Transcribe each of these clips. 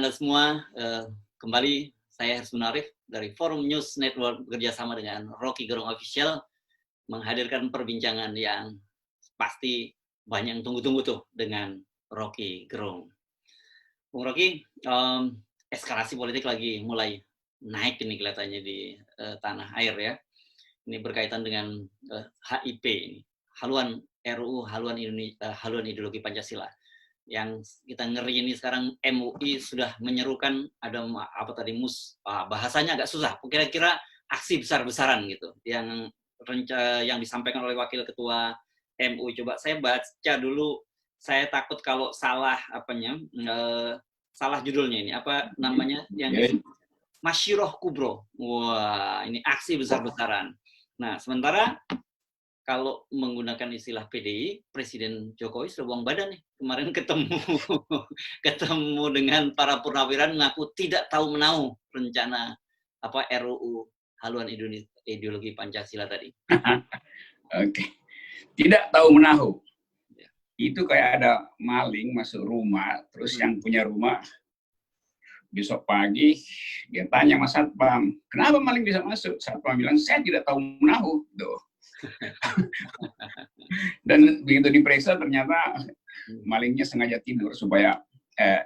Anda semua. Kembali saya Hersman Arif dari Forum News Network bekerjasama dengan Rocky Gerung Official menghadirkan perbincangan yang pasti banyak yang tunggu-tunggu tuh dengan Rocky Gerung. Bung Rocky, eskalasi politik lagi mulai naik ini kelihatannya di tanah air ya. Ini berkaitan dengan HIP ini, haluan RUU haluan ideologi Pancasila. Yang kita ngeri ini sekarang MUI sudah menyerukan ada bahasanya agak susah, kira-kira aksi besar-besaran gitu yang disampaikan oleh Wakil Ketua MUI. Coba saya baca dulu, saya takut kalau salah salah judulnya ini, apa namanya yang Masyiroh Kubro. Wah, ini aksi besar-besaran. Nah, sementara kalau menggunakan istilah PDI, Presiden Jokowi sudah buang badan nih. Kemarin ketemu dengan para purnawirawan mengaku tidak tahu menahu rencana RUU haluan ideologi Pancasila tadi. Oke. Tidak tahu menahu. Itu kayak ada maling masuk rumah, terus yang punya rumah besok pagi dia tanya Mas Satpam, kenapa maling bisa masuk? Satpam bilang, saya tidak tahu menahu. Tuh. Dan begitu diperiksa ternyata malingnya sengaja tidur supaya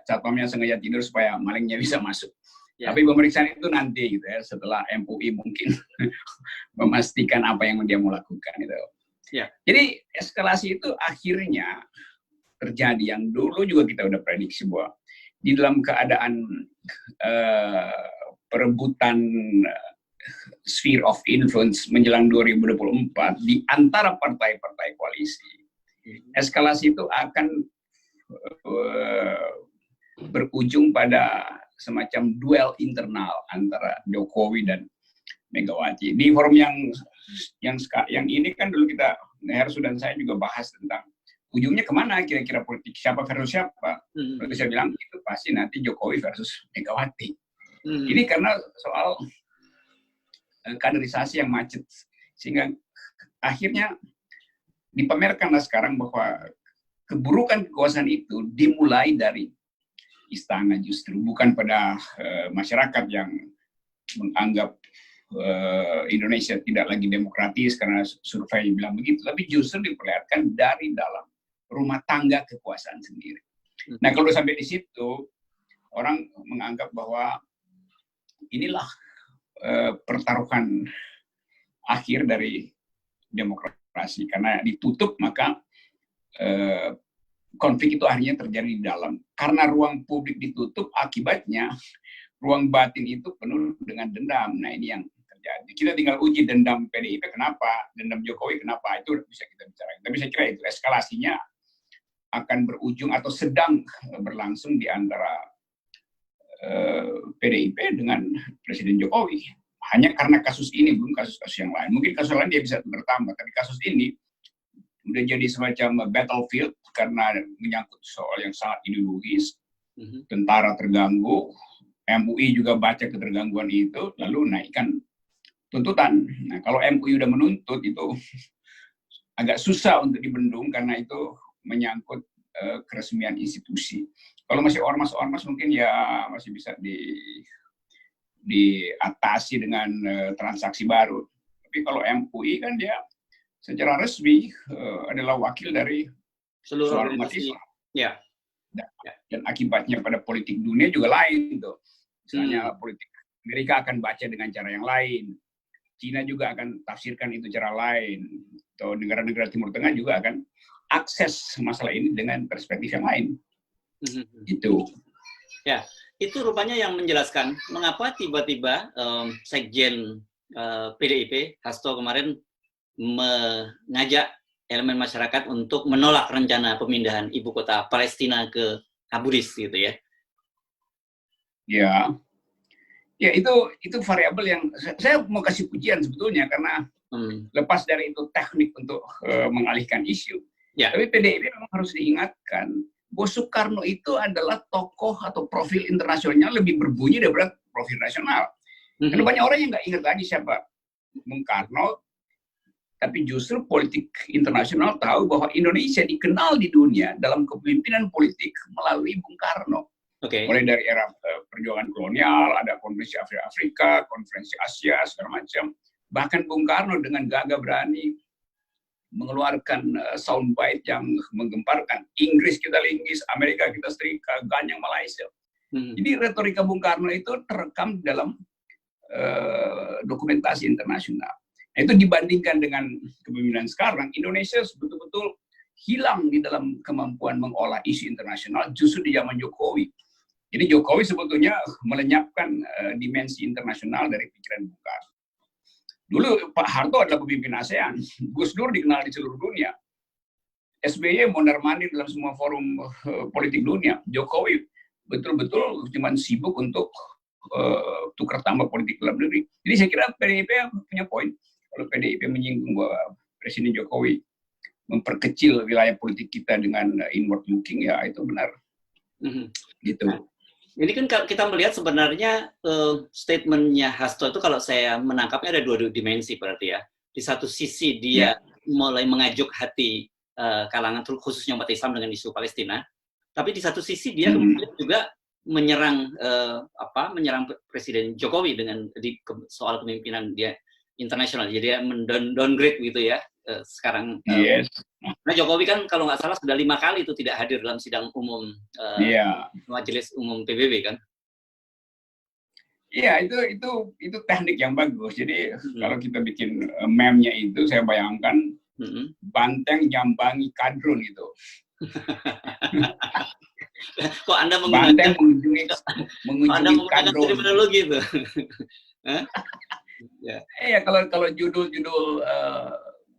satpamnya sengaja tidur supaya malingnya bisa masuk. Ya. Tapi pemeriksaan itu nanti gitu ya, setelah MUI mungkin memastikan apa yang dia mau lakukan gitu. Ya. Jadi eskalasi itu akhirnya terjadi yang dulu juga kita udah prediksi bahwa di dalam keadaan perebutan sphere of influence menjelang 2024 di antara partai-partai koalisi, eskalasi itu akan berujung pada semacam duel internal antara Jokowi dan Megawati. Di forum yang ini kan dulu kita, Hersu dan saya juga bahas tentang ujungnya kemana kira-kira politik, siapa versus siapa. Lalu saya bilang itu pasti nanti Jokowi versus Megawati. Ini karena soal kaderisasi yang macet, sehingga akhirnya dipamerkanlah sekarang bahwa keburukan kekuasaan itu dimulai dari istana justru, bukan pada masyarakat yang menganggap Indonesia tidak lagi demokratis karena survei bilang begitu, tapi justru diperlihatkan dari dalam rumah tangga kekuasaan sendiri. Nah, kalau sampai di situ orang menganggap bahwa inilah pertaruhan akhir dari demokrasi, karena ditutup maka konflik itu akhirnya terjadi di dalam. Karena ruang publik ditutup, akibatnya ruang batin itu penuh dengan dendam. Nah, ini yang terjadi. Kita tinggal uji dendam PDIP kenapa, dendam Jokowi kenapa, itu bisa kita bicarakan. Tapi saya kira itu eskalasinya akan berujung atau sedang berlangsung di antara PDIP dengan Presiden Jokowi. Hanya karena kasus ini, belum kasus-kasus yang lain. Mungkin kasus lain dia bisa bertambah, tapi kasus ini udah jadi semacam battlefield karena menyangkut soal yang sangat ideologis. Tentara terganggu, MUI juga baca ketergangguan itu, lalu naikkan tuntutan. Nah, kalau MUI udah menuntut itu agak susah untuk dibendung karena itu menyangkut keresmian institusi. Kalau masih ormas-ormas mungkin ya masih bisa diatasi dengan transaksi baru. Tapi kalau MUI kan dia secara resmi adalah wakil dari seluruh umat Islam. Ya. Dan akibatnya pada politik dunia juga lain tuh. Misalnya politik Amerika akan baca dengan cara yang lain. Cina juga akan tafsirkan itu cara lain. Atau negara-negara Timur Tengah juga akan akses masalah ini dengan perspektif yang lain. Itu. Ya, itu rupanya yang menjelaskan mengapa tiba-tiba Sekjen PDIP Hasto kemarin mengajak elemen masyarakat untuk menolak rencana pemindahan ibu kota Palestina ke Kudus gitu ya. Ya itu variabel yang saya mau kasih pujian sebetulnya karena lepas dari itu teknik untuk mengalihkan isu. Ya. Tapi PDIP memang harus diingatkan bahwa Soekarno itu adalah tokoh atau profil internasionalnya lebih berbunyi daripada profil nasional. Karena banyak orang yang nggak ingat lagi siapa Bung Karno, tapi justru politik internasional tahu bahwa Indonesia dikenal di dunia dalam kepemimpinan politik melalui Bung Karno. Mulai dari era perjuangan kolonial, ada konferensi Afrika, konferensi Asia, segala macam. Bahkan Bung Karno dengan gagah berani mengeluarkan soundbite yang menggemparkan. Inggris kita linggis, Amerika kita setrika, ganyang Malaysia. Jadi retorika Bung Karno itu terekam dalam dokumentasi internasional. Nah, itu dibandingkan dengan kepemimpinan sekarang, Indonesia betul-betul hilang di dalam kemampuan mengolah isu internasional justru di zaman Jokowi. Jadi Jokowi sebetulnya melenyapkan dimensi internasional dari pikiran Bung Karno. Dulu Pak Harto adalah pemimpin ASEAN, Gus Dur dikenal di seluruh dunia, SBY mondar-mandir dalam semua forum politik dunia, Jokowi betul-betul cuma sibuk untuk tukar tambah politik dalam negeri. Jadi saya kira PDIP punya poin. Kalau PDIP menyinggung bahwa Presiden Jokowi memperkecil wilayah politik kita dengan inward looking, ya itu benar. Gitu. Ini kan kita melihat sebenarnya statementnya Hasto itu kalau saya menangkapnya ada dua dimensi berarti ya. Di satu sisi dia mulai mengajuk hati kalangan khususnya umat Islam dengan isu Palestina, tapi di satu sisi dia kemudian juga menyerang menyerang Presiden Jokowi dengan soal kepemimpinan dia internasional. Jadi dia downgrade gitu ya sekarang. Nah Jokowi kan kalau nggak salah sudah 5 kali itu tidak hadir dalam sidang umum Majelis Umum PBB kan? Iya, itu teknik yang bagus. Jadi kalau kita bikin meme-nya itu, saya bayangkan banteng nyambangi kadrun gitu. Kok Anda banteng mengunjungi kadrun. Terminologi itu. Iya, kalau judul-judul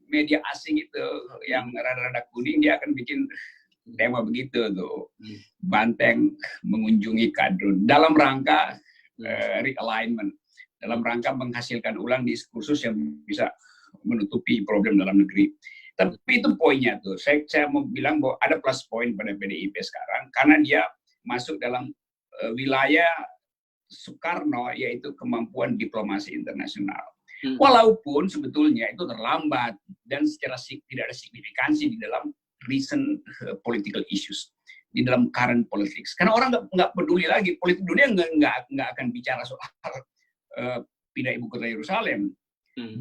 media asing itu yang rada-rada kuning, dia akan bikin tema begitu tuh. Banteng mengunjungi kadrun dalam rangka realignment, dalam rangka menghasilkan ulang diskursus yang bisa menutupi problem dalam negeri. Tapi itu poinnya tuh. Saya mau bilang bahwa ada plus point pada PDIP sekarang karena dia masuk dalam wilayah Soekarno, yaitu kemampuan diplomasi internasional. Walaupun sebetulnya itu terlambat dan secara tidak ada signifikansi di dalam recent political issues, di dalam current politics. Karena orang nggak peduli lagi, politik dunia nggak akan bicara soal pindah ibu kota Yerusalem.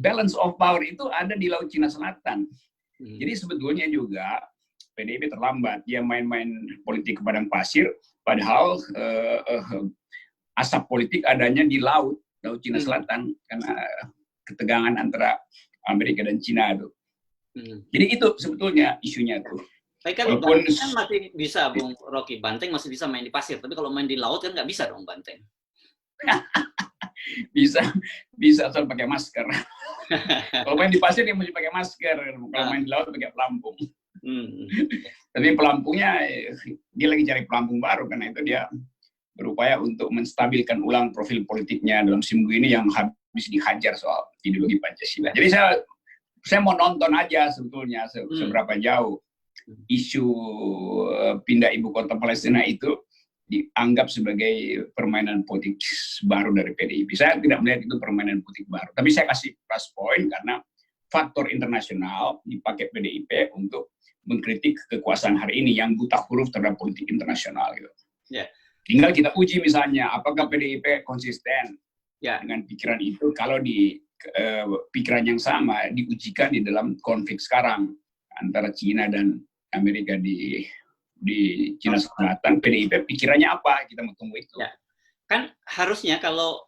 Balance of power itu ada di Laut Cina Selatan. Jadi sebetulnya juga PDIP terlambat, dia main-main politik ke padang pasir, padahal asap politik adanya di Laut Cina Selatan karena ketegangan antara Amerika dan Cina itu. Jadi itu sebetulnya isunya tuh. Tapi kan Banteng kan masih bisa, Bung Rocky. Banteng masih bisa main di pasir. Tapi kalau main di laut kan nggak bisa dong Banteng. bisa asal pakai masker. Kalau main di pasir dia mesti pakai masker. Kalau main di laut pakai pelampung. Tapi pelampungnya dia lagi cari pelampung baru karena itu dia berupaya untuk menstabilkan ulang profil politiknya dalam seminggu ini yang habis dihajar soal ideologi Pancasila. Jadi saya mau nonton aja sebetulnya seberapa jauh isu pindah ibu kota Palestina itu dianggap sebagai permainan politik baru dari PDIP. Saya tidak melihat itu permainan politik baru. Tapi saya kasih plus point karena faktor internasional dipakai PDIP untuk mengkritik kekuasaan hari ini yang buta huruf terhadap politik internasional gitu. Tinggal kita uji misalnya, apakah PDIP konsisten dengan pikiran itu kalau di pikiran yang sama diujikan di dalam konflik sekarang antara Cina dan Amerika di Cina Selatan, PDIP pikirannya apa? Kita mau tunggu itu. Kan harusnya kalau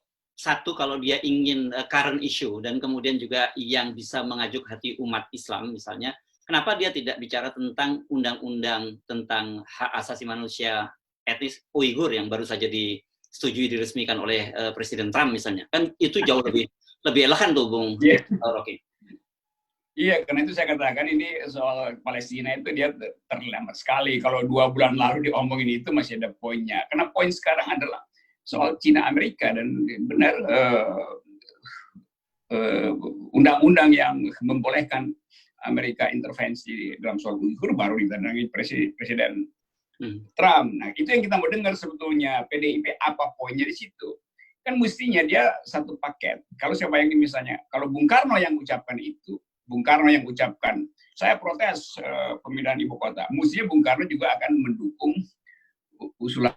dia ingin current issue dan kemudian juga yang bisa mengajuk hati umat Islam misalnya, kenapa dia tidak bicara tentang undang-undang tentang hak asasi manusia etnis Uighur yang baru saja disetujui diresmikan oleh Presiden Trump misalnya, kan itu jauh lebih elegan tuh Bung Rocky. Iya, karena itu saya katakan ini soal Palestina itu dia terlambat sekali. Kalau 2 bulan lalu diomongin itu masih ada poinnya. Karena poin sekarang adalah soal Cina Amerika dan benar undang-undang yang membolehkan Amerika intervensi dalam soal Uighur baru ditandangin Presiden Trump. Nah, itu yang kita mau dengar sebetulnya PDIP apa poinnya di situ. Kan mestinya dia satu paket. Kalau saya bayangin misalnya, kalau Bung Karno yang ucapkan itu, Bung Karno yang ucapkan, saya protes pemindahan ibu kota. Mestinya Bung Karno juga akan mendukung usulan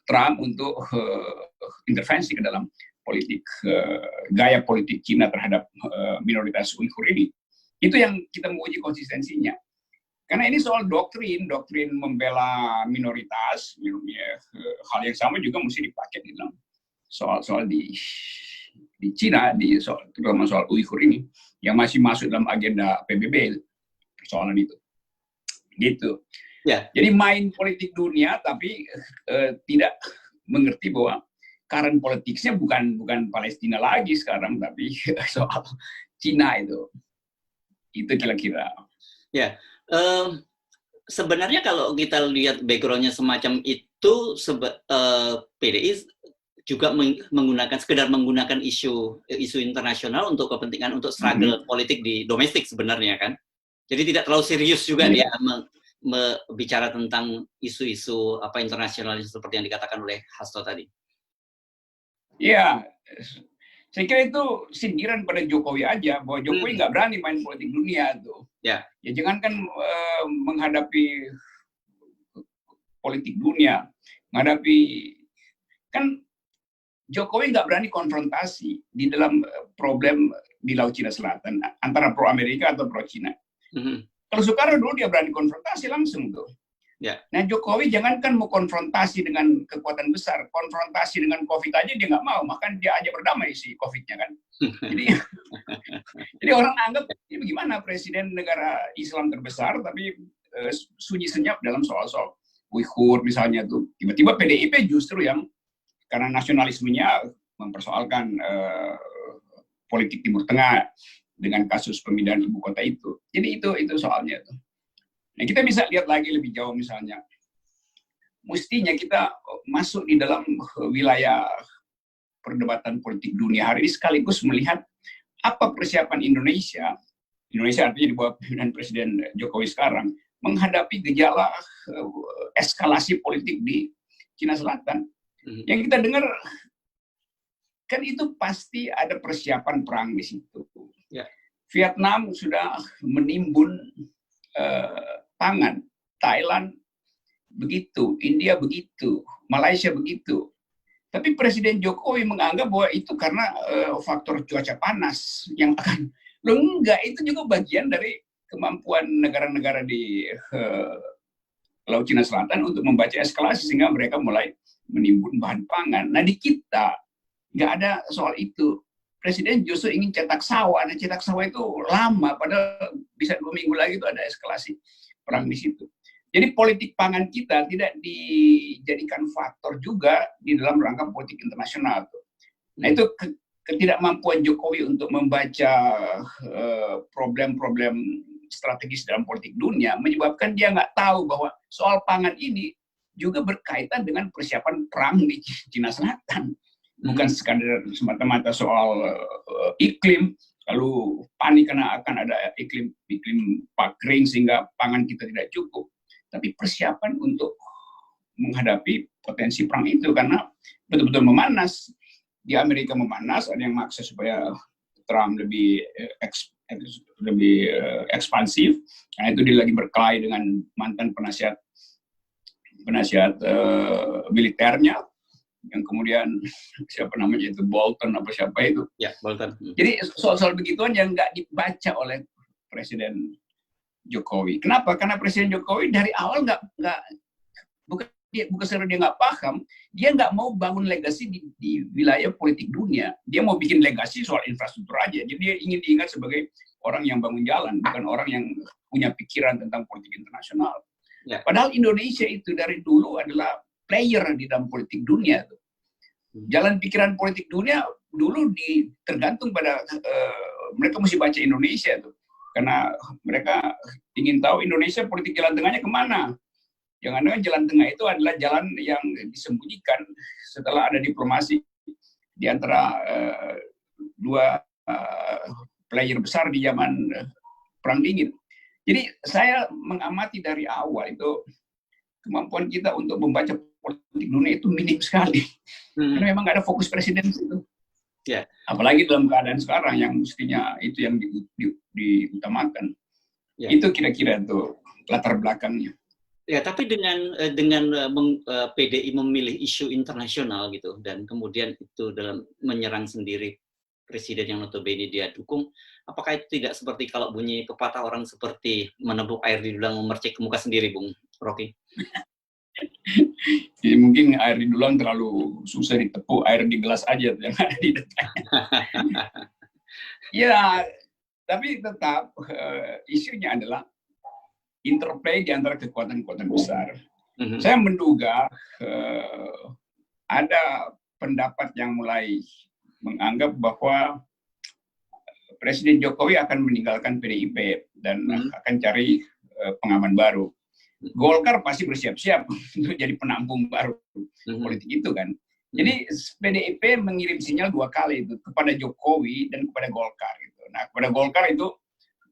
Trump untuk intervensi ke dalam politik, gaya politik Cina terhadap minoritas Uighur ini. Itu yang kita mau uji konsistensinya. Karena ini soal doktrin membela minoritas, hal yang sama juga mesti dipakai di dalam soal di Cina, terutama soal Uighur ini, yang masih masuk dalam agenda PBB, persoalan itu. Gitu. Ya. Jadi main politik dunia, tapi tidak mengerti bahwa current politiknya bukan Palestina lagi sekarang, tapi soal Cina itu. Itu kira-kira. Ya. Sebenarnya kalau kita lihat background-nya semacam itu, PDI juga sekedar menggunakan isu internasional untuk kepentingan untuk struggle politik di domestik sebenarnya kan. Jadi tidak terlalu serius juga dia bicara tentang isu-isu internasional seperti yang dikatakan oleh Hasto tadi. Ya, saya kira itu sindiran pada Jokowi aja, bahwa Jokowi nggak berani main politik dunia tuh. Ya jangankan menghadapi politik dunia, menghadapi, kan Jokowi nggak berani konfrontasi di dalam problem di Laut Cina Selatan antara pro Amerika atau pro Cina. Kalau Soekarno dulu dia berani konfrontasi langsung tuh. Ya. Nah Jokowi jangankan mau konfrontasi dengan kekuatan besar, konfrontasi dengan COVID aja dia nggak mau, bahkan dia aja berdamai si COVID-nya kan. Jadi orang anggap ini bagaimana presiden negara Islam terbesar tapi sunyi senyap dalam soal-soal Uighur misalnya tuh. Tiba-tiba PDIP justru yang karena nasionalismenya mempersoalkan politik Timur Tengah dengan kasus pemindahan ibu kota itu. Jadi itu soalnya tuh. Nah, kita bisa lihat lagi lebih jauh misalnya. Mestinya kita masuk di dalam wilayah perdebatan politik dunia hari ini sekaligus melihat apa persiapan Indonesia artinya di bawah pimpinan Presiden Jokowi sekarang, menghadapi gejala eskalasi politik di Cina Selatan. Yang kita dengar, kan itu pasti ada persiapan perang di situ. Ya. Vietnam sudah menimbun pangan, Thailand begitu, India begitu, Malaysia begitu. Tapi Presiden Jokowi menganggap bahwa itu karena faktor cuaca panas yang akan, enggak, itu juga bagian dari kemampuan negara-negara di Laut Cina Selatan untuk membaca eskalasi sehingga mereka mulai menimbun bahan pangan. Nah di kita nggak ada soal itu. Presiden justru ingin cetak sawah. Nah, cetak sawah itu lama, padahal bisa 2 minggu lagi itu ada eskalasi perang di situ. Jadi politik pangan kita tidak dijadikan faktor juga di dalam rangka politik internasional. Nah itu ketidakmampuan Jokowi untuk membaca problem-problem strategis dalam politik dunia menyebabkan dia nggak tahu bahwa soal pangan ini juga berkaitan dengan persiapan perang di Cina Selatan. Bukan sekadar semata-mata soal iklim, lalu panik karena akan ada iklim kering sehingga pangan kita tidak cukup. Tapi persiapan untuk menghadapi potensi perang itu karena betul-betul memanas. Di Amerika memanas, ada yang maksa supaya Trump lebih ekspansif, karena itu dia lagi berkelahi dengan mantan penasihat militernya, yang kemudian siapa namanya itu Bolton apa siapa itu. Ya, Bolton. Jadi soal-soal begituan yang nggak dibaca oleh Presiden Jokowi. Kenapa? Karena Presiden Jokowi dari awal bukan sekedar dia nggak paham, dia nggak mau bangun legasi di wilayah politik dunia. Dia mau bikin legasi soal infrastruktur aja. Jadi dia ingin diingat sebagai orang yang bangun jalan, bukan orang yang punya pikiran tentang politik internasional. Ya. Padahal Indonesia itu dari dulu adalah player di dalam politik dunia. Jalan pikiran politik dunia dulu tergantung pada mereka mesti baca Indonesia tuh, karena mereka ingin tahu Indonesia politik jalan tengahnya kemana. Jangan-jangan jalan tengah itu adalah jalan yang disembunyikan setelah ada diplomasi di antara dua player besar di zaman Perang Dingin. Jadi saya mengamati dari awal itu kemampuan kita untuk membaca politik dunia itu minim sekali. Karena memang nggak ada fokus presiden itu. Yeah. Apalagi dalam keadaan sekarang yang mestinya itu yang diutamakan. Yeah. Itu kira-kira tuh latar belakangnya. Ya, tapi PDI memilih isu internasional gitu, dan kemudian itu dalam menyerang sendiri presiden yang notabene dia dukung, apakah itu tidak seperti kalau bunyi pepatah orang seperti menepuk air di dulang memercik ke muka sendiri, Bung Rocky? Jadi mungkin air di dulang terlalu susah ditepuk, air di gelas aja yang ada di depannya. Ya, tapi tetap isunya adalah interplay di antara kekuatan-kekuatan besar. Saya menduga ada pendapat yang mulai menganggap bahwa Presiden Jokowi akan meninggalkan PDIP dan akan cari pengaman baru. Golkar pasti bersiap-siap untuk jadi penampung baru politik itu kan. Jadi PDIP mengirim sinyal 2 kali itu kepada Jokowi dan kepada Golkar. Gitu. Nah, kepada Golkar itu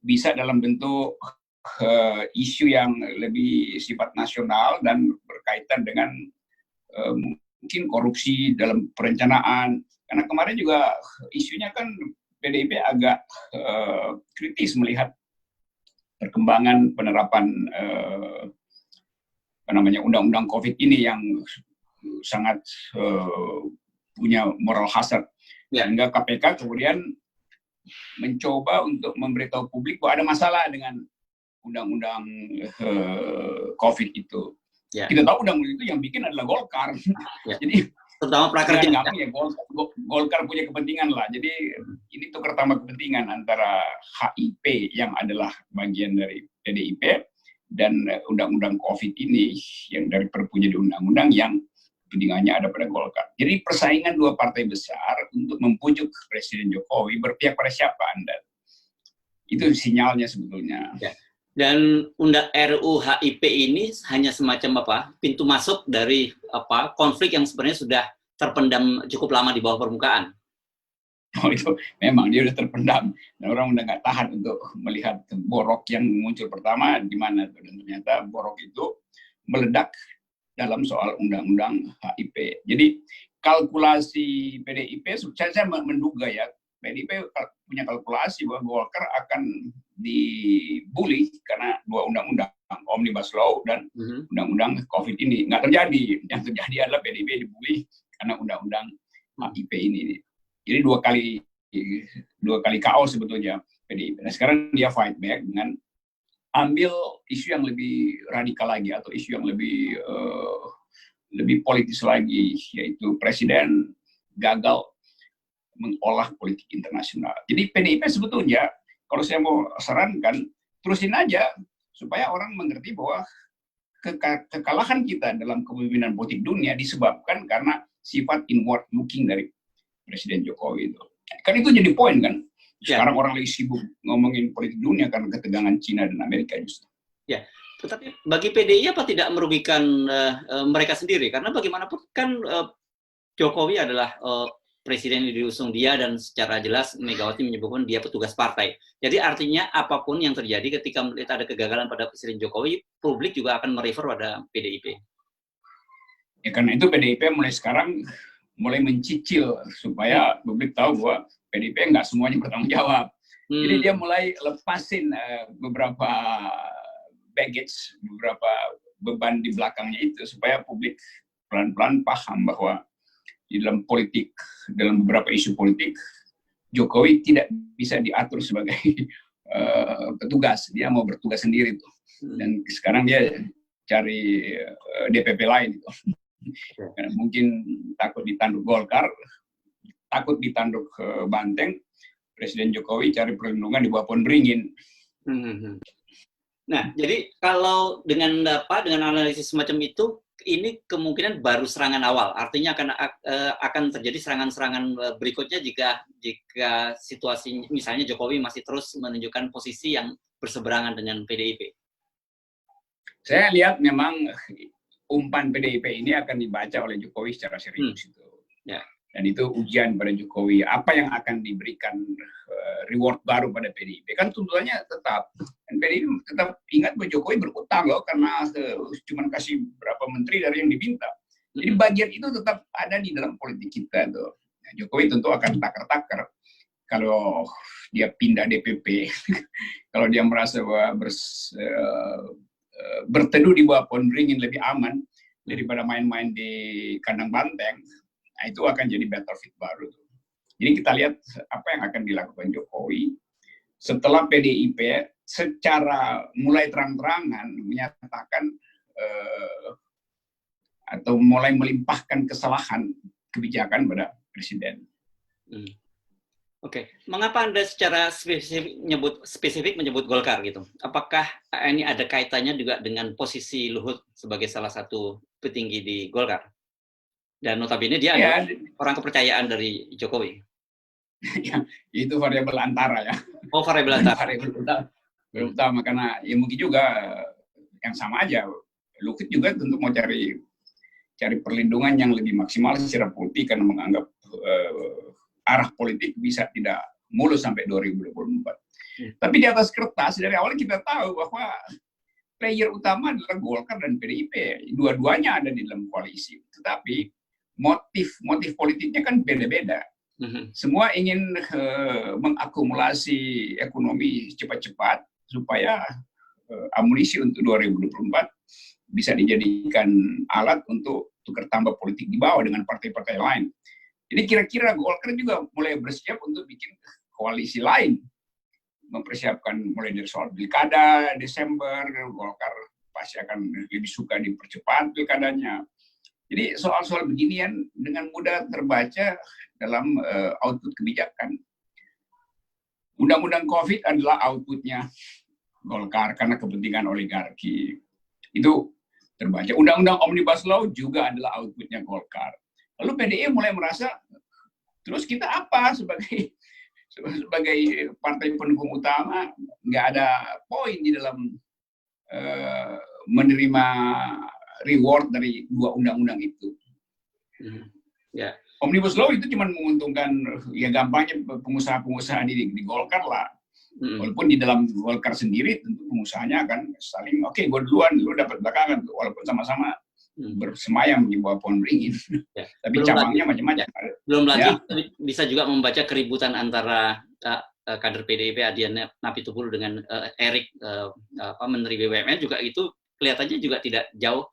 bisa dalam bentuk isu yang lebih sifat nasional dan berkaitan dengan mungkin korupsi dalam perencanaan. Karena kemarin juga isunya kan PDIP agak kritis melihat perkembangan penerapan undang-undang COVID ini yang sangat punya moral hazard. Sehingga KPK kemudian mencoba untuk memberitahu publik bahwa ada masalah dengan undang-undang COVID itu. Kita tahu undang-undang itu yang bikin adalah Golkar. Jadi terutama prakerja. Ya, Golkar punya kepentingan lah. Jadi ini tukar tambah kepentingan antara HIP yang adalah bagian dari PDIP dan undang-undang COVID ini yang dari Perpu jadi undang-undang yang kepentingannya ada pada Golkar. Jadi persaingan 2 partai besar untuk membujuk Presiden Jokowi berpihak pada siapa Anda. Itu sinyalnya sebetulnya. Ya. Dan RUU HIP ini hanya semacam pintu masuk dari konflik yang sebenarnya sudah terpendam cukup lama di bawah permukaan. Oh, itu memang dia udah terpendam dan orang udah nggak tahan untuk melihat borok yang muncul pertama di mana, dan ternyata borok itu meledak dalam soal undang-undang HIP. Jadi kalkulasi PDIP, saya menduga ya, PDIP punya kalkulasi bahwa Golkar akan dibully karena 2 undang-undang, Omnibus Law dan undang-undang COVID ini. Nggak terjadi. Yang terjadi adalah PDIP dibully karena undang-undang HIP ini. Jadi 2 kali KO sebetulnya PDIP. Nah, sekarang dia fight back dengan ambil isu yang lebih radikal lagi atau isu yang lebih politis lagi, yaitu Presiden gagal mengolah politik internasional. Jadi PDIP sebetulnya, kalau saya mau sarankan, terusin aja supaya orang mengerti bahwa kekalahan kita dalam kepemimpinan politik dunia disebabkan karena sifat inward looking dari Presiden Jokowi itu. Kan itu jadi poin kan? Sekarang orang lagi sibuk ngomongin politik dunia karena ketegangan Cina dan Amerika justru. Ya, tetapi bagi PDI apa tidak merugikan mereka sendiri? Karena bagaimanapun kan Jokowi adalah presiden yang diusung dia, dan secara jelas Megawati menyebutkan dia petugas partai. Jadi artinya apapun yang terjadi ketika melihat ada kegagalan pada Presiden Jokowi, publik juga akan merefer pada PDIP. Ya, karena itu PDIP mulai sekarang mulai mencicil supaya publik tahu bahwa PDIP nggak semuanya bertanggung jawab. Jadi dia mulai lepasin beberapa baggage, beberapa beban di belakangnya itu supaya publik pelan-pelan paham bahwa di dalam politik, dalam beberapa isu politik, Jokowi tidak bisa diatur sebagai petugas. Dia mau bertugas sendiri tuh. Dan sekarang dia cari DPP lain itu. Karena mungkin takut ditanduk Golkar, takut ditanduk Banteng, Presiden Jokowi cari perlindungan di bawah pohon beringin. Nah, jadi kalau dengan analisis semacam itu, ini kemungkinan baru serangan awal. Artinya akan terjadi serangan-serangan berikutnya jika situasi misalnya Jokowi masih terus menunjukkan posisi yang berseberangan dengan PDIP. Saya lihat memang umpan PDIP ini akan dibaca oleh Jokowi secara serius itu. Ya. Dan itu ujian pada Jokowi. Apa yang akan diberikan reward baru pada PDIP? Kan tuntutannya tetap. Dan PDIP tetap ingat bahwa Jokowi berutang loh, karena cuma kasih berapa menteri dari yang diminta. Jadi bagian itu tetap ada di dalam politik kita tuh. Nah, Jokowi tentu akan takar-takar kalau dia pindah DPP, kalau dia merasa bahwa berteduh di bawah pohon beringin lebih aman daripada main-main di kandang banteng. Nah, itu akan jadi battlefield baru. Jadi kita lihat apa yang akan dilakukan Jokowi setelah PDIP secara mulai terang-terangan menyatakan atau mulai melimpahkan kesalahan kebijakan pada presiden. Oke, mengapa Anda secara spesifik menyebut Golkar gitu? Apakah ini ada kaitannya juga dengan posisi Luhut sebagai salah satu petinggi di Golkar? Dan notabene dia adalah orang kepercayaan dari Jokowi. Ya, itu variabel antara ya. Oh, variabel antara. Variabel utama karena ya mungkin juga yang sama aja. Luhut juga tentu mau cari perlindungan yang lebih maksimal secara politik karena menganggap arah politik bisa tidak mulus sampai 2024. Tapi di atas kertas dari awal kita tahu bahwa player utama adalah Golkar dan PDIP. Dua-duanya ada di dalam koalisi. Tetapi motif politiknya kan beda-beda. Semua ingin mengakumulasi ekonomi cepat-cepat supaya amunisi untuk 2024 bisa dijadikan alat untuk tukar tambah politik di bawah dengan partai-partai lain. Jadi kira-kira Golkar juga mulai bersiap untuk bikin koalisi lain. Mempersiapkan mulai dari soal pilkada, Desember, Golkar pasti akan lebih suka dipercepat pilkadanya. Jadi soal-soal beginian dengan mudah terbaca dalam output kebijakan. Undang-undang COVID adalah outputnya Golkar karena kepentingan oligarki. Itu terbaca. Undang-undang Omnibus Law juga adalah outputnya Golkar. Lalu PDI mulai merasa, terus kita apa sebagai partai pendukung utama, nggak ada poin di dalam menerima reward dari dua undang-undang itu. Yeah. Omnibus Law itu cuma menguntungkan, ya gampangnya pengusaha-pengusaha di Golkar lah. Walaupun di dalam Golkar sendiri tentu pengusahanya akan saling, oke, gue duluan, lu dapat belakangan, walaupun sama-sama bersemayam di bawah pohon beringin. Ya. Tapi cabangnya macam-macam. Ya. Belum lagi bisa juga membaca keributan antara kader PDIP Adian Napitupulu dengan Erik Menteri BUMN juga itu kelihatannya juga tidak jauh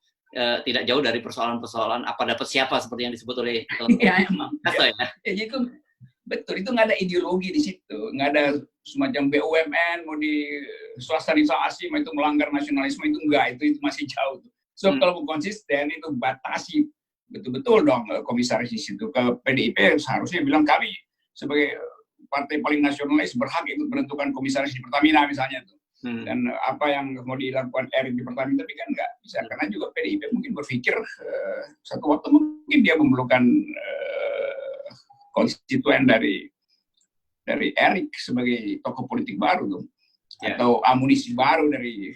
dari persoalan-persoalan apa dapat siapa seperti yang disebut oleh Hasto ya. Itu betul, itu nggak ada ideologi di situ, nggak ada semacam BUMN mau di swastanisasi, itu melanggar nasionalisme, itu enggak, itu masih jauh. So kalau konsisten itu batasi betul-betul dong komisaris di situ. Ke PDIP seharusnya bilang kami sebagai partai paling nasionalis berhak ikut menentukan komisaris di Pertamina misalnya tuh. Dan apa yang mau dilakukan Erik di Pertamina, tapi kan nggak bisa karena juga PDIP mungkin berpikir satu waktu mungkin dia memerlukan konstituen dari Erik sebagai tokoh politik baru tuh. Atau amunisi baru dari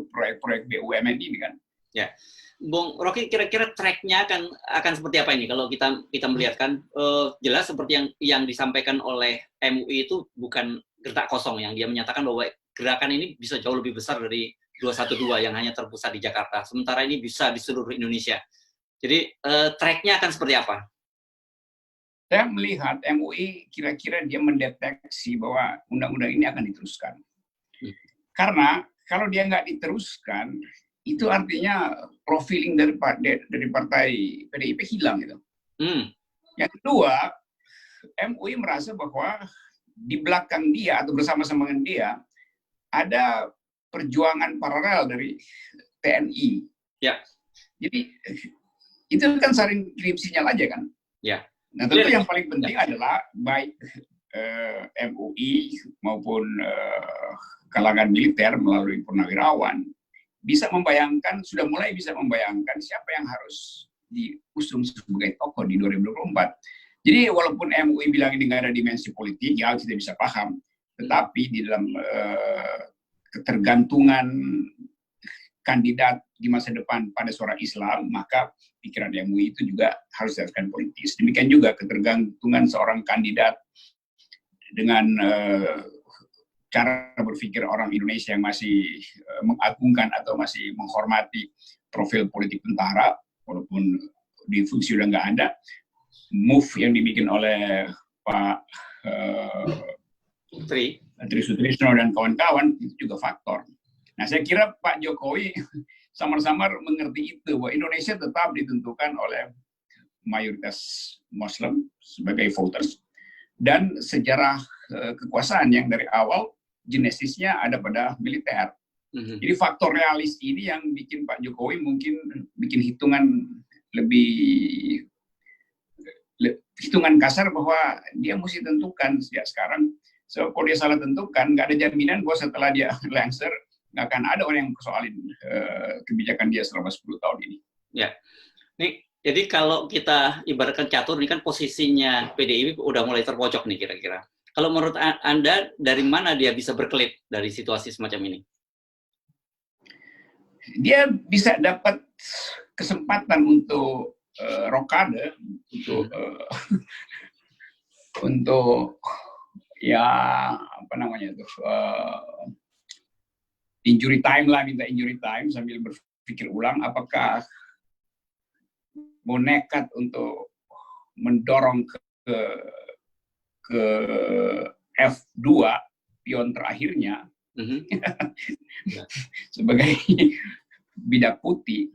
proyek-proyek BUMN ini kan. Ya, Bung Rocky, kira-kira track-nya akan seperti apa ini? Kalau kita melihatkan jelas seperti yang disampaikan oleh MUI itu bukan gertak kosong, yang dia menyatakan bahwa gerakan ini bisa jauh lebih besar dari 212 yang hanya terpusat di Jakarta. Sementara ini bisa di seluruh Indonesia. Jadi track-nya akan seperti apa? Saya melihat MUI kira-kira dia mendeteksi bahwa undang-undang ini akan diteruskan. Karena kalau dia nggak diteruskan, itu artinya profiling dari partai PDIP hilang gitu. Yang kedua, MUI merasa bahwa di belakang dia atau bersama-sama dengan dia ada perjuangan paralel dari TNI. Ya. Jadi itu kan saling kirim sinyal aja kan. Ya. Nah tentu yang paling penting adalah baik MUI maupun kalangan militer melalui purnawirawan sudah mulai bisa membayangkan siapa yang harus diusung sebagai tokoh di 2024. Jadi walaupun MUI bilang ini nggak ada dimensi politik, ya kita bisa paham. Tetapi di dalam ketergantungan kandidat di masa depan pada suara Islam, maka pikiran MUI itu juga harus diarahkan politis. Demikian juga ketergantungan seorang kandidat dengan cara berpikir orang Indonesia yang masih mengagungkan atau masih menghormati profil politik tentara, walaupun di fungsi udah nggak ada, move yang dibikin oleh Pak Tri Sutrisno dan kawan-kawan itu juga faktor. Nah, saya kira Pak Jokowi samar-samar mengerti itu, bahwa Indonesia tetap ditentukan oleh mayoritas Muslim sebagai voters, dan sejarah kekuasaan yang dari awal genesisnya ada pada militer. Jadi faktor realis ini yang bikin Pak Jokowi mungkin bikin hitungan kasar bahwa dia mesti tentukan sejak sekarang. So, kalau dia salah tentukan, nggak ada jaminan bahwa setelah dia lengser, nggak akan ada orang yang persoalin kebijakan dia selama 10 tahun ini. Ya, nih, jadi kalau kita ibaratkan catur, ini kan posisinya PDIP udah mulai terpojok nih kira-kira. Kalau menurut Anda, dari mana dia bisa berkelit dari situasi semacam ini? Dia bisa dapat kesempatan untuk rokade, untuk ya apa namanya tuh, injury time lah, minta injury time sambil berpikir ulang apakah mau nekat untuk mendorong ke F2 pion terakhirnya sebagai bidak putih,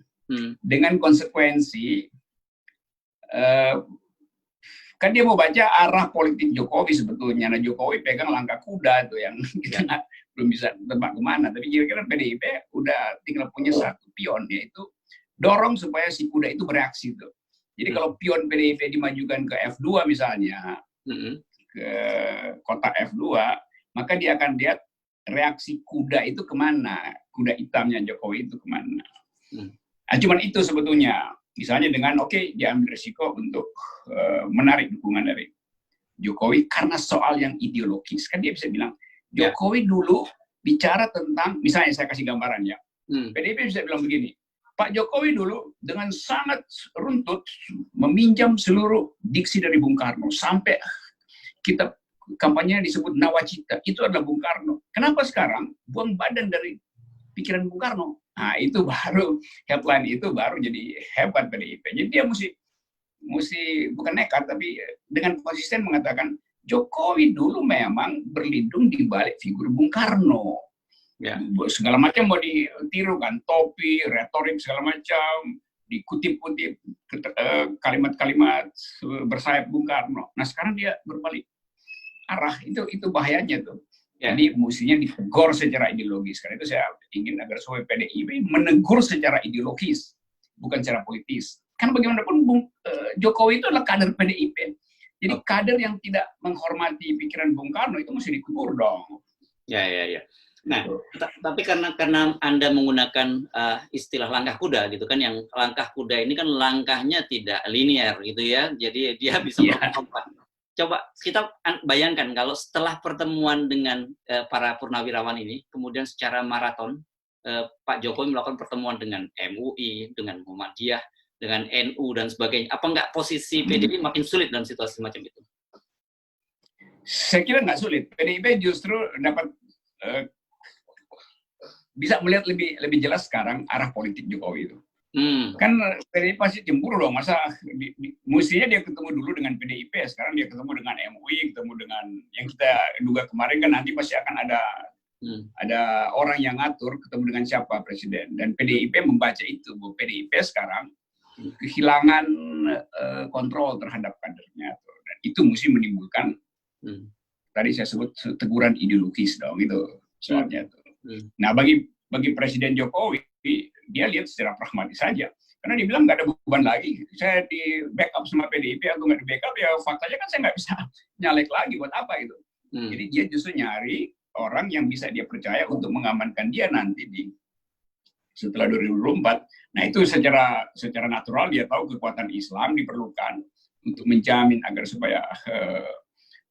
dengan konsekuensi kan dia mau baca arah politik Jokowi sebetulnya. Nah, Jokowi pegang langkah kuda tuh yang kita belum bisa tebak kemana. Tapi kira-kira PDIP udah tinggal punya satu pion, yaitu dorong supaya si kuda itu bereaksi tuh. Jadi kalau pion PDIP dimajukan ke F2 misalnya, ke kotak F2, maka dia akan lihat reaksi kuda itu kemana, kuda hitamnya Jokowi itu kemana. Nah, cuman itu sebetulnya. Misalnya dengan dia ambil risiko untuk menarik dukungan dari Jokowi karena soal yang ideologis. Kan dia bisa bilang, Jokowi dulu bicara tentang, misalnya saya kasih gambaran ya, PDIP bisa bilang begini, Pak Jokowi dulu dengan sangat runtut meminjam seluruh diksi dari Bung Karno, sampai kita kampanye disebut Nawacita, itu adalah Bung Karno. Kenapa sekarang buang badan dari pikiran Bung Karno? Nah, itu baru headline itu baru jadi hebat PDIP. Jadi dia mesti bukan nekat, tapi dengan konsisten mengatakan Jokowi dulu memang berlindung di balik figur Bung Karno. Ya. Segala macam mau ditiru kan, topi, retorik segala macam, dikutip-kutip kalimat-kalimat bersayap Bung Karno. Nah, sekarang dia berbalik arah, itu bahayanya tuh. Jadi mestinya ditegur secara ideologis. Karena itu saya ingin agar supaya PDIP menegur secara ideologis, bukan secara politis. Karena bagaimanapun Jokowi itu adalah kader PDIP. Jadi kader yang tidak menghormati pikiran Bung Karno itu mesti ditegur dong. Ya. Nah, tapi karena Anda menggunakan istilah langkah kuda gitu kan, yang langkah kuda ini kan langkahnya tidak linear gitu ya. Jadi dia bisa melompat. Coba kita bayangkan kalau setelah pertemuan dengan para purnawirawan ini, kemudian secara maraton, Pak Jokowi melakukan pertemuan dengan MUI, dengan Muhammadiyah, dengan NU, dan sebagainya. Apa nggak posisi PDIP makin sulit dalam situasi semacam itu? Saya kira nggak sulit. PDIP justru dapat bisa melihat lebih jelas sekarang arah politik Jokowi itu. Kan PDIP pasti cemburu dong, masa mestinya dia ketemu dulu dengan PDIP, sekarang dia ketemu dengan MUI, ketemu dengan yang kita duga kemarin, kan nanti pasti akan ada orang yang ngatur ketemu dengan siapa presiden, dan PDIP membaca itu, bahwa PDIP sekarang kehilangan kontrol terhadap kadernya, dan itu mesti menimbulkan tadi saya sebut teguran ideologis dong, itu soalnya tuh. Nah, bagi Presiden Jokowi, dia lihat secara pragmatis saja. Karena dia bilang nggak ada beban lagi. Saya di backup sama PDIP atau nggak di backup, ya faktanya kan saya nggak bisa nyalek lagi, buat apa itu. Jadi dia justru nyari orang yang bisa dia percaya untuk mengamankan dia nanti setelah 2024. Nah, itu secara natural dia tahu kekuatan Islam diperlukan untuk menjamin agar supaya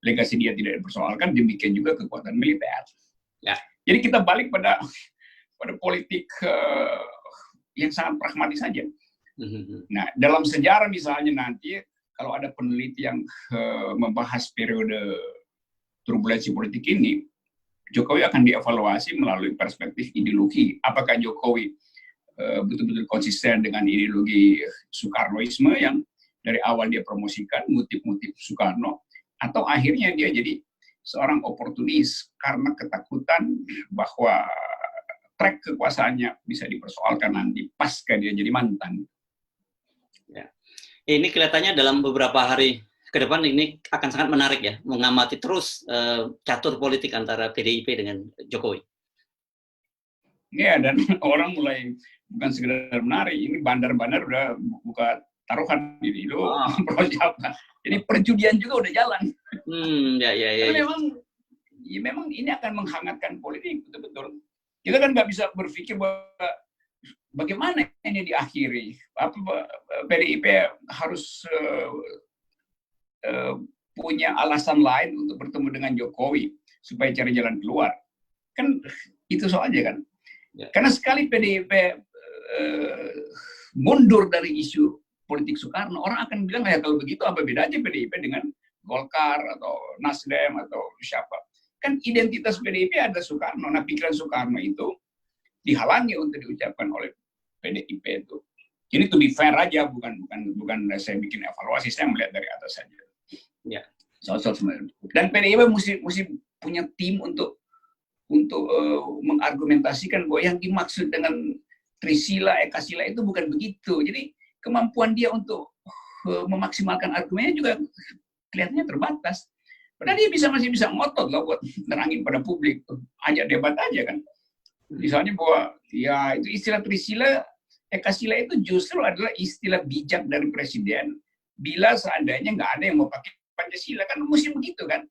legasi dia tidak dipersoalkan, demikian juga kekuatan militer. Ya. Jadi kita balik pada politik yang sangat pragmatis saja. Nah, dalam sejarah misalnya nanti kalau ada peneliti yang membahas periode turbulensi politik ini, Jokowi akan dievaluasi melalui perspektif ideologi. Apakah Jokowi betul-betul konsisten dengan ideologi Soekarnoisme yang dari awal dia promosikan, ngutip-ngutip Soekarno, atau akhirnya dia jadi seorang oportunis karena ketakutan bahwa track kekuasaannya bisa dipersoalkan nanti pasca dia jadi mantan. Ya. Ini kelihatannya dalam beberapa hari ke depan ini akan sangat menarik ya, mengamati terus catur politik antara PDIP dengan Jokowi. Ya, dan orang mulai bukan sekedar menari, ini bandar-bandar udah buka taruhan ini itu pro siapa. Jadi perjudian juga udah jalan. Ya. Memang ini akan menghangatkan politik betul-betul. Kita kan nggak bisa berpikir bahwa bagaimana ini diakhiri. PDIP harus punya alasan lain untuk bertemu dengan Jokowi supaya cari jalan keluar. Kan itu soalnya kan. Ya. Karena sekali PDIP mundur dari isu politik Soekarno, orang akan bilang ya kalau begitu apa bedanya PDIP dengan Golkar atau Nasdem atau siapa? Kan identitas PDIP ada Soekarno. Nah, pikiran Soekarno itu dihalangi untuk diucapkan oleh PDIP itu. Ini to be fair aja, bukan saya bikin evaluasi, saya melihat dari atas saja. Ya. Dan PDIP mesti punya tim untuk mengargumentasikan bahwa yang dimaksud dengan Trisila, Ekasila itu bukan begitu. Jadi kemampuan dia untuk memaksimalkan argumennya juga kelihatannya terbatas. Padahal dia masih bisa ngotot loh buat nerangin pada publik. Ajak debat aja kan. Misalnya bahwa ya itu istilah Trisila, Ekasila itu justru adalah istilah bijak dari presiden. Bila seandainya nggak ada yang mau pakai Pancasila, kan mesti begitu kan.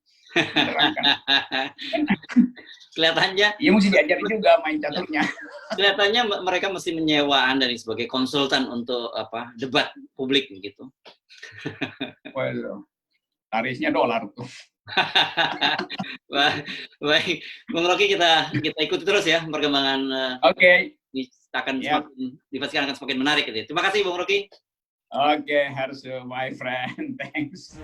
Kelihatannya ya mesti diajarin juga main caturnya. Kelihatannya mereka mesti menyewa Anda nih sebagai konsultan untuk debat publik begitu. Well, tarifnya $. Tuh. Baik, Bung Rocky, kita ikuti terus ya perkembangan. Oke. Dipastikan akan semakin menarik gitu. Terima kasih Bung Rocky. Oke, Harsu, my friend. Thanks.